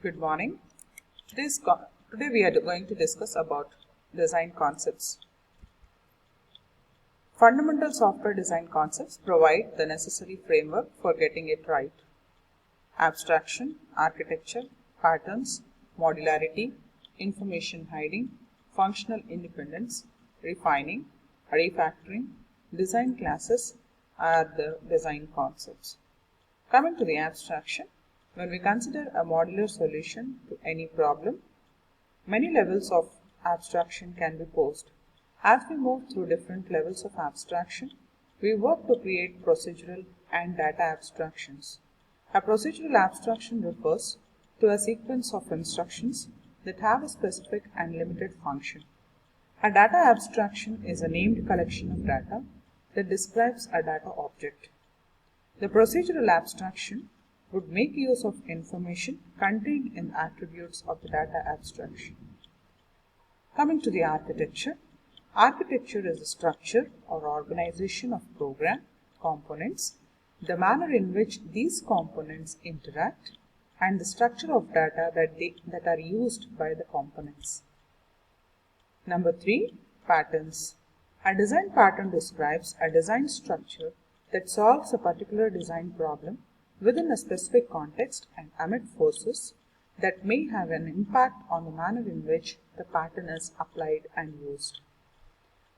Good morning. Today we are going to discuss about design concepts. Fundamental software design concepts provide the necessary framework for getting it right. Abstraction, architecture, patterns, modularity, information hiding, functional independence, refining, refactoring, design classes are the design concepts. Coming to the abstraction, when we consider a modular solution to any problem, many levels of abstraction can be posed. As we move through different levels of abstraction, we work to create procedural and data abstractions. A procedural abstraction refers to a sequence of instructions that have a specific and limited function. A data abstraction is a named collection of data that describes a data object. The procedural abstraction would make use of information contained in attributes of the data abstraction. Coming to the architecture, architecture is a structure or organization of program components, the manner in which these components interact, and the structure of data that are used by the components. Number 3, patterns. A design pattern describes a design structure that solves a particular design problem within a specific context and amid forces that may have an impact on the manner in which the pattern is applied and used.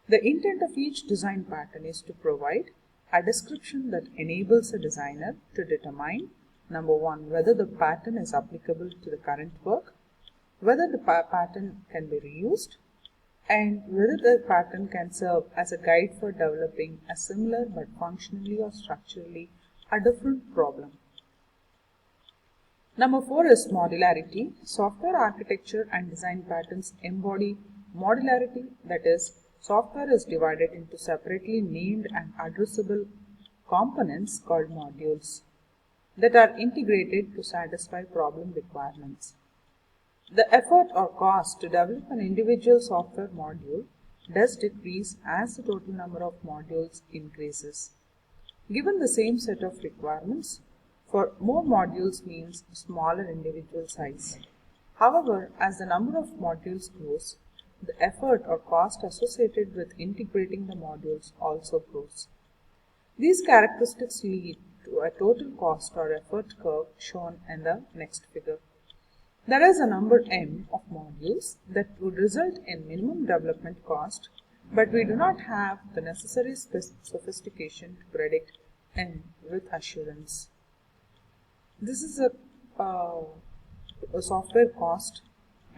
The intent of each design pattern is to provide a description that enables a designer to determine, number 1, whether the pattern is applicable to the current work, whether the pattern can be reused, and whether the pattern can serve as a guide for developing a similar but functionally or structurally a different problem. Number 4 is modularity. Software architecture and design patterns embody modularity, that is, software is divided into separately named and addressable components called modules that are integrated to satisfy problem requirements. The effort or cost to develop an individual software module does decrease as the total number of modules increases. Given the same set of requirements, for more modules means smaller individual size. However, as the number of modules grows, the effort or cost associated with integrating the modules also grows. These characteristics lead to a total cost or effort curve shown in the next figure. There is a number m of modules that would result in minimum development cost, but we do not have the necessary sophistication to predict m with assurance. This is a software cost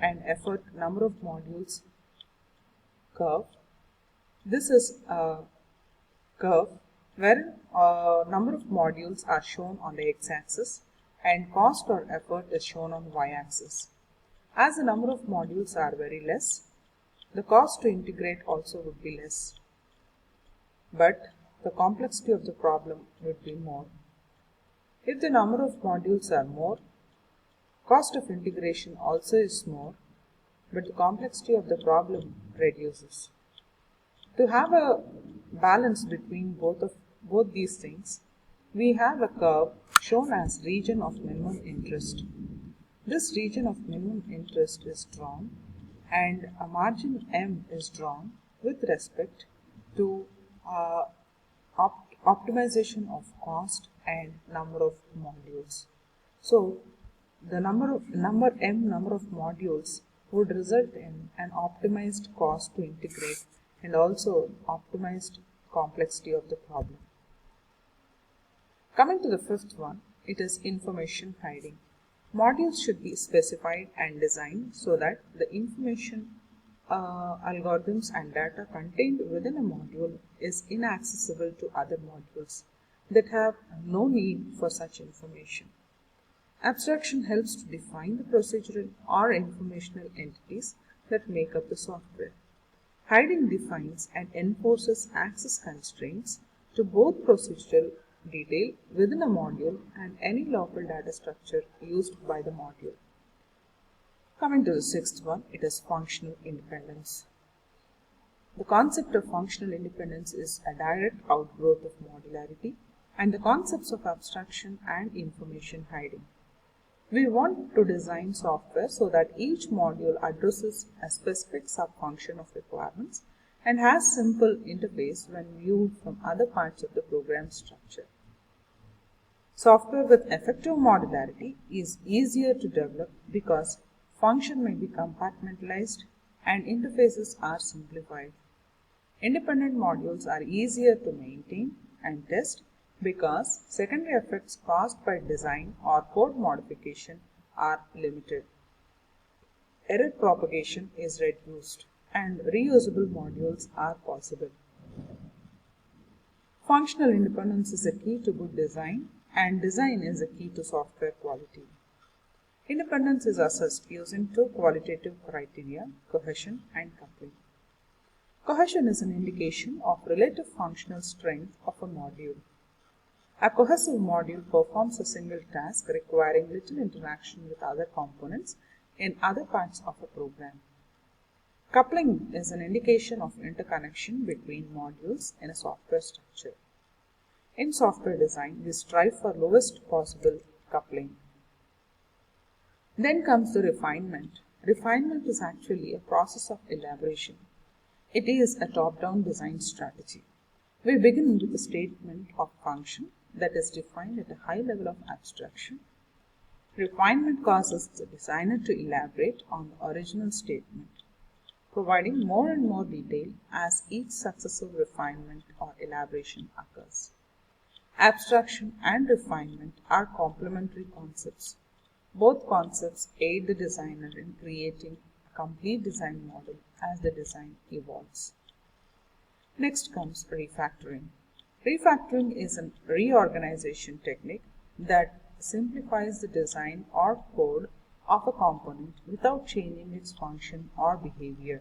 and effort number of modules curve. This is a curve where number of modules are shown on the x-axis and cost or effort is shown on y-axis. As the number of modules are very less, the cost to integrate also would be less, but the complexity of the problem would be more. If the number of modules are more, cost of integration also is more, but the complexity of the problem reduces. To have a balance between both these things, we have a curve shown as region of minimum interest. This region of minimum interest is drawn and a margin m is drawn with respect to optimization of cost and number of modules. So the number of modules would result in an optimized cost to integrate and also optimized complexity of the problem. Coming to the fifth one, it is information hiding. Modules should be specified and designed so that the information, algorithms and data contained within a module is inaccessible to other modules that have no need for such information. Abstraction helps to define the procedural or informational entities that make up the software. Hiding defines and enforces access constraints to both procedural detail within a module and any local data structure used by the module. Coming to the sixth one, it is functional independence. The concept of functional independence is a direct outgrowth of modularity and the concepts of abstraction and information hiding. We want to design software so that each module addresses a specific subfunction of requirements and has simple interface when viewed from other parts of the program structure. Software with effective modularity is easier to develop because functions may be compartmentalized and interfaces are simplified. Independent modules are easier to maintain and test because secondary effects caused by design or code modification are limited. Error propagation is reduced and reusable modules are possible. Functional independence is a key to good design, and design is a key to software quality. Independence is assessed using two qualitative criteria, cohesion and coupling. Cohesion is an indication of relative functional strength of a module. A cohesive module performs a single task requiring little interaction with other components in other parts of a program. Coupling is an indication of interconnection between modules in a software structure. In software design, we strive for lowest possible coupling. Then comes the refinement. Refinement is actually a process of elaboration. It is a top-down design strategy. We begin with a statement of function that is defined at a high level of abstraction. Refinement causes the designer to elaborate on the original statement, providing more and more detail as each successive refinement or elaboration occurs. Abstraction and refinement are complementary concepts. Both concepts aid the designer in creating a complete design model as the design evolves. Next comes refactoring. Refactoring is a reorganization technique that simplifies the design or code of a component without changing its function or behavior.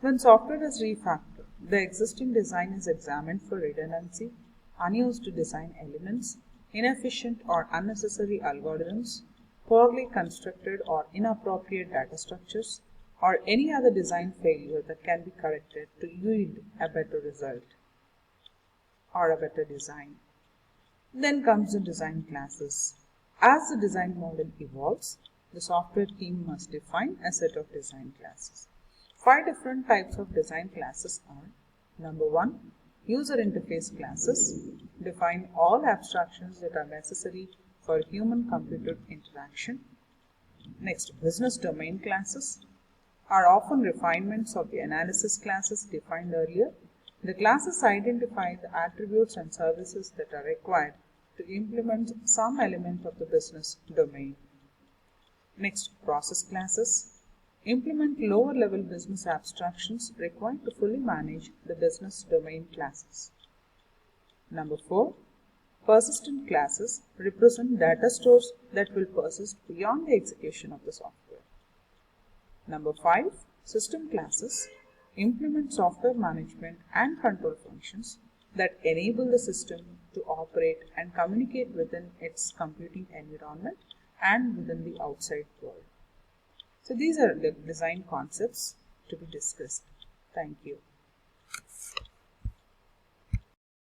When software is refactored, the existing design is examined for redundancy, unused design elements, inefficient or unnecessary algorithms, poorly constructed or inappropriate data structures, or any other design failure that can be corrected to yield a better result or a better design. Then comes the design classes. As the design model evolves, the software team must define a set of design classes. 5 different types of design classes are: number 1, user interface classes define all abstractions that are necessary for human-computer interaction. Next, business domain classes are often refinements of the analysis classes defined earlier. The classes identify the attributes and services that are required to implement some element of the business domain. Next, process classes implement lower-level business abstractions required to fully manage the business domain classes. Number 4, persistent classes represent data stores that will persist beyond the execution of the software. Number 5, system classes implement software management and control functions that enable the system to operate and communicate within its computing environment and within the outside world. So these are the design concepts to be discussed. Thank you.